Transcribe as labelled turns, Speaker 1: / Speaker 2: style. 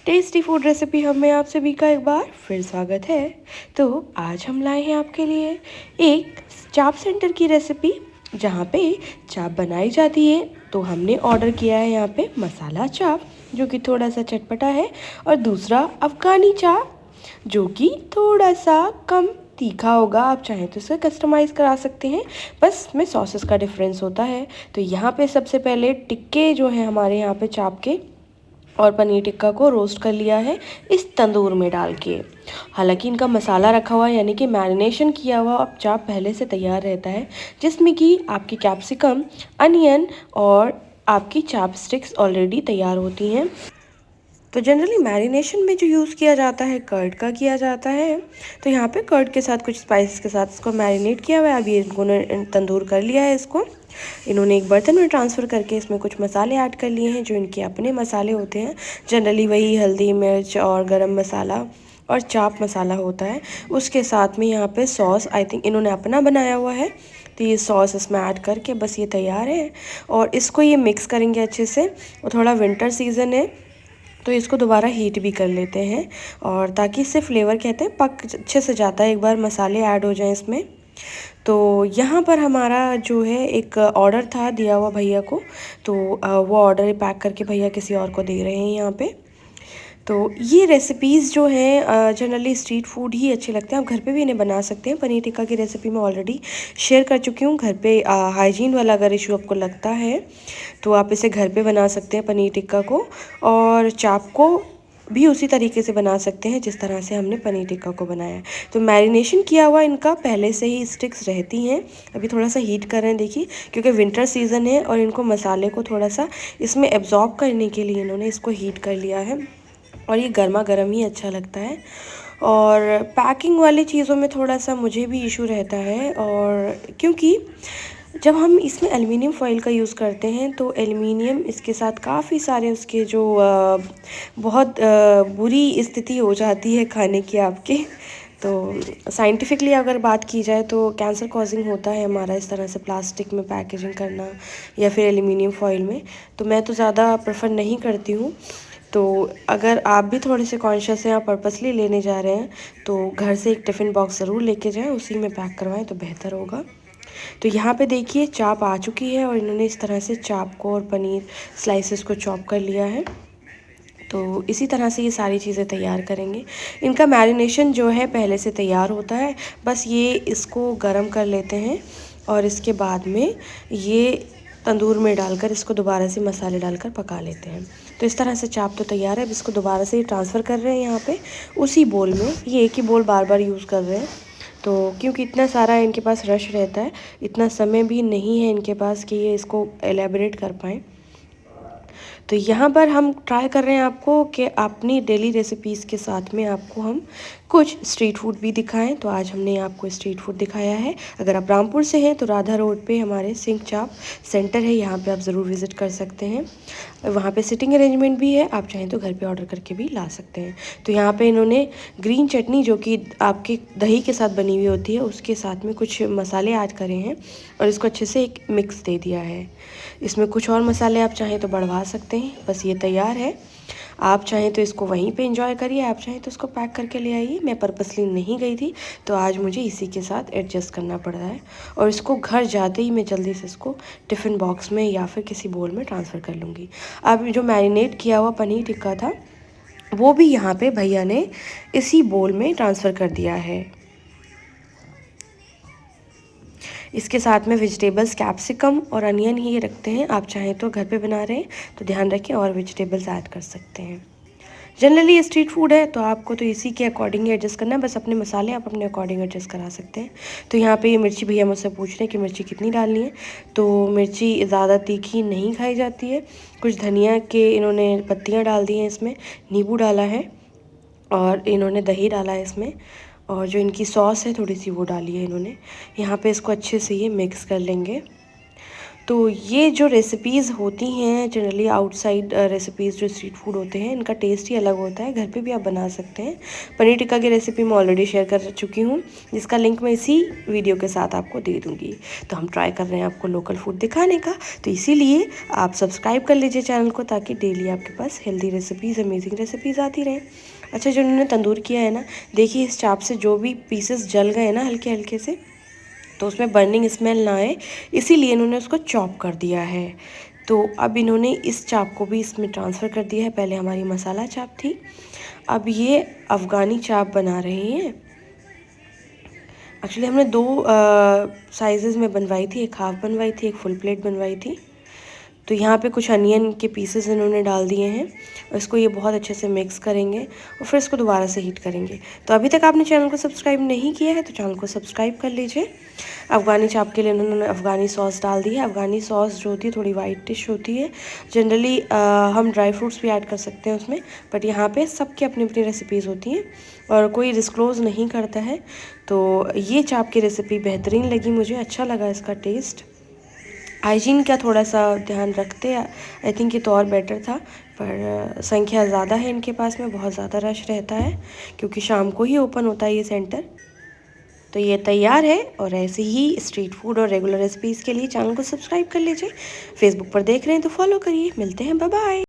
Speaker 1: Tasty food recipe हमें आप सभी का एक बार फिर स्वागत है। तो आज हम लाए हैं आपके लिए एक चाप सेंटर की रेसिपी, जहाँ पे चाप बनाई जाती है। तो हमने ऑर्डर किया है यहाँ पे मसाला चाप, जो कि थोड़ा सा चटपटा है, और दूसरा अफ़गानी चाप, जो कि थोड़ा सा कम तीखा होगा। आप चाहें तो इसे कस्टमाइज़ करा सकते हैं, बस इसमें सॉसेस का डिफरेंस होता है। तो यहाँ पे सबसे पहले टिक्के जो है हमारे यहाँ पे चाप के और पनीर टिक्का को रोस्ट कर लिया है इस तंदूर में डाल के। हालांकि इनका मसाला रखा हुआ यानी कि मैरिनेशन किया हुआ अब चाप पहले से तैयार रहता है, जिसमें कि आपकी कैप्सिकम, अनियन और आपकी चाप स्टिक्स ऑलरेडी तैयार होती हैं। तो जनरली मैरिनेशन में जो यूज़ किया जाता है कर्ड का किया जाता है। तो यहाँ पे कर्ड के साथ कुछ स्पाइसेस के साथ इसको मैरिनेट किया हुआ है। अभी इन्होंने तंदूर कर लिया है इसको। इन्होंने एक बर्तन में ट्रांसफ़र करके इसमें कुछ मसाले ऐड कर लिए हैं, जो इनके अपने मसाले होते हैं। जनरली वही हल्दी, मिर्च और गरम मसाला और चाप मसाला होता है। उसके साथ में यहाँ पे सॉस आई थिंक इन्होंने अपना बनाया हुआ है। तो ये सॉस इसमें ऐड करके बस ये तैयार है, और इसको ये मिक्स करेंगे अच्छे से। और थोड़ा विंटर सीज़न है तो इसको दोबारा हीट भी कर लेते हैं, और ताकि इससे फ्लेवर कहते हैं पक अच्छे से जाता है, एक बार मसाले ऐड हो जाएं इसमें। तो यहाँ पर हमारा जो है एक ऑर्डर था दिया हुआ भैया को, तो वो ऑर्डर पैक करके भैया किसी और को दे रहे हैं यहाँ पे। तो ये रेसिपीज़ जो हैं जनरली स्ट्रीट फूड ही अच्छे लगते हैं। आप घर पे भी इन्हें बना सकते हैं। पनीर टिक्का की रेसिपी मैं ऑलरेडी शेयर कर चुकी हूँ। घर पे हाइजीन वाला अगर इशू आपको लगता है तो आप इसे घर पे बना सकते हैं पनीर टिक्का को, और चाप को भी उसी तरीके से बना सकते हैं जिस तरह से हमने पनीर टिक्का को बनाया है। तो मैरिनेशन किया हुआ इनका पहले से ही स्टिक्स रहती हैं। अभी थोड़ा सा हीट कर रहे हैं, देखिए, क्योंकि विंटर सीज़न है और इनको मसाले को थोड़ा सा इसमें एब्जॉर्ब करने के लिए इन्होंने इसको हीट कर लिया है, और ये गर्मा गर्म ही अच्छा लगता है। और पैकिंग वाली चीज़ों में थोड़ा सा मुझे भी इशू रहता है, और क्योंकि जब हम इसमें एल्युमिनियम फॉइल का यूज़ करते हैं तो एल्युमिनियम इसके साथ काफ़ी सारे उसके जो बहुत बुरी स्थिति हो जाती है खाने की आपके। तो साइंटिफिकली अगर बात की जाए तो कैंसर कॉजिंग होता है हमारा इस तरह से प्लास्टिक में पैकेजिंग करना या फिर एल्युमिनियम फॉइल में। तो मैं तो ज़्यादा प्रेफर नहीं करती हूँ। तो अगर आप भी थोड़े से कॉन्शियस हैं, आप पर्पसली लेने जा रहे हैं, तो घर से एक टिफ़िन बॉक्स ज़रूर लेके जाएं, उसी में पैक करवाएं तो बेहतर होगा। तो यहाँ पे देखिए चाप आ चुकी है, और इन्होंने इस तरह से चाप को और पनीर स्लाइसेस को चॉप कर लिया है। तो इसी तरह से ये सारी चीज़ें तैयार करेंगे। इनका मैरिनेशन जो है पहले से तैयार होता है, बस ये इसको गरम कर लेते हैं और इसके बाद में ये तंदूर में डालकर इसको दोबारा से मसाले डालकर पका लेते हैं। तो इस तरह से चाप तो तैयार है। अब इसको दोबारा से ट्रांसफ़र कर रहे हैं यहाँ पे उसी बोल में। ये एक ही बोल बार बार यूज़ कर रहे हैं, तो क्योंकि इतना सारा इनके पास रश रहता है, इतना समय भी नहीं है इनके पास कि ये इसको एलेबरेट कर पाएँ। तो यहाँ पर हम ट्राई कर रहे हैं आपको कि अपनी डेली रेसिपीज़ के साथ में आपको हम कुछ स्ट्रीट फूड भी दिखाएं। तो आज हमने आपको स्ट्रीट फूड दिखाया है। अगर आप रामपुर से हैं तो राधा रोड पे हमारे सिंह चाप सेंटर है, यहाँ पे आप ज़रूर विज़िट कर सकते हैं। वहाँ पे सिटिंग अरेंजमेंट भी है, आप चाहें तो घर पे ऑर्डर करके भी ला सकते हैं। तो यहाँ पे इन्होंने ग्रीन चटनी, जो कि आपके दही के साथ बनी हुई होती है, उसके साथ में कुछ मसाले ऐड करे हैं और इसको अच्छे से एक मिक्स दे दिया है। इसमें कुछ और मसाले आप चाहें तो बढ़वा सकते हैं। बस ये तैयार है। आप चाहें तो इसको वहीं पे एंजॉय करिए, आप चाहें तो इसको पैक करके ले आइए। मैं पर्पसली नहीं गई थी तो आज मुझे इसी के साथ एडजस्ट करना पड़ रहा है, और इसको घर जाते ही मैं जल्दी से इसको टिफ़िन बॉक्स में या फिर किसी बोल में ट्रांसफ़र कर लूँगी। अब जो मैरिनेट किया हुआ पनीर टिक्का था वो भी यहाँ पे भैया ने इसी बोल में ट्रांसफ़र कर दिया है। इसके साथ में वेजिटेबल्स कैप्सिकम और अनियन ही रखते हैं। आप चाहें तो घर पे बना रहे हैं तो ध्यान रखें और वेजिटेबल्स ऐड कर सकते हैं। जनरली ये स्ट्रीट फूड है तो आपको तो इसी के अकॉर्डिंग ही एडजस्ट करना है, बस अपने मसाले आप अपने अकॉर्डिंग एडजस्ट करा सकते हैं। तो यहाँ पे ये मिर्ची भैया मुझसे पूछ रहे हैं कि मिर्ची कितनी डालनी है। तो मिर्ची ज़्यादा तीखी नहीं खाई जाती है। कुछ धनिया के इन्होंने पत्तियाँ डाल दी हैं इसमें, नींबू डाला है, और इन्होंने दही डाला है इसमें, और जो इनकी सॉस है थोड़ी सी वो डाली है इन्होंने। यहाँ पे इसको अच्छे से ये मिक्स कर लेंगे। तो ये जो रेसिपीज़ होती हैं जनरली आउटसाइड रेसिपीज़ जो स्ट्रीट फूड होते हैं, इनका टेस्ट ही अलग होता है। घर पे भी आप बना सकते हैं। पनीर टिक्का की रेसिपी मैं ऑलरेडी शेयर कर चुकी हूँ, जिसका लिंक मैं इसी वीडियो के साथ आपको दे दूँगी। तो हम ट्राई कर रहे हैं आपको लोकल फूड दिखाने का, तो इसीलिए आप सब्सक्राइब कर लीजिए चैनल को, ताकि डेली आपके पास हेल्दी रेसिपीज़, अमेजिंग रेसिपीज़ आती रहें। अच्छा, जो उन्होंने तंदूर किया है ना, देखिए इस चाप से जो भी पीसेस जल गए ना हल्के हल्के से, तो उसमें बर्निंग स्मेल ना आए, इसीलिए इन्होंने उसको चॉप कर दिया है। तो अब इन्होंने इस चाप को भी इसमें ट्रांसफ़र कर दिया है। पहले हमारी मसाला चाप थी, अब ये अफ़गानी चाप बना रहे हैं। एक्चुअली हमने दो साइज़ में बनवाई थी, एक हाफ़ बनवाई थी, एक फुल प्लेट बनवाई थी। तो यहाँ पे कुछ अनियन के पीसेस इन्होंने डाल दिए हैं, और इसको ये बहुत अच्छे से मिक्स करेंगे और फिर इसको दोबारा से हीट करेंगे। तो अभी तक आपने चैनल को सब्सक्राइब नहीं किया है तो चैनल को सब्सक्राइब कर लीजिए। अफ़गानी चाप के लिए इन्होंने अफ़गानी सॉस डाल दी है। अफ़गानी सॉस जो होती है थोड़ी वाइट डिश होती है। जनरली हम ड्राई फ्रूट्स भी ऐड कर सकते हैं उसमें, बट यहाँ पे सबकी अपनी अपनी रेसिपीज़ होती हैं और कोई डिस्क्लोज़ नहीं करता है। तो ये चाप की रेसिपी बेहतरीन लगी मुझे, अच्छा लगा इसका टेस्ट। हाइजीन का थोड़ा सा ध्यान रखते, आई थिंक ये तो और बेटर था, पर संख्या ज़्यादा है इनके पास में, बहुत ज़्यादा रश रहता है क्योंकि शाम को ही ओपन होता है ये सेंटर। तो ये तैयार है, और ऐसे ही स्ट्रीट फूड और रेगुलर रेसिपीज़ के लिए चैनल को सब्सक्राइब कर लीजिए। फेसबुक पर देख रहे हैं तो फॉलो करिए। मिलते हैं, बाय बाय।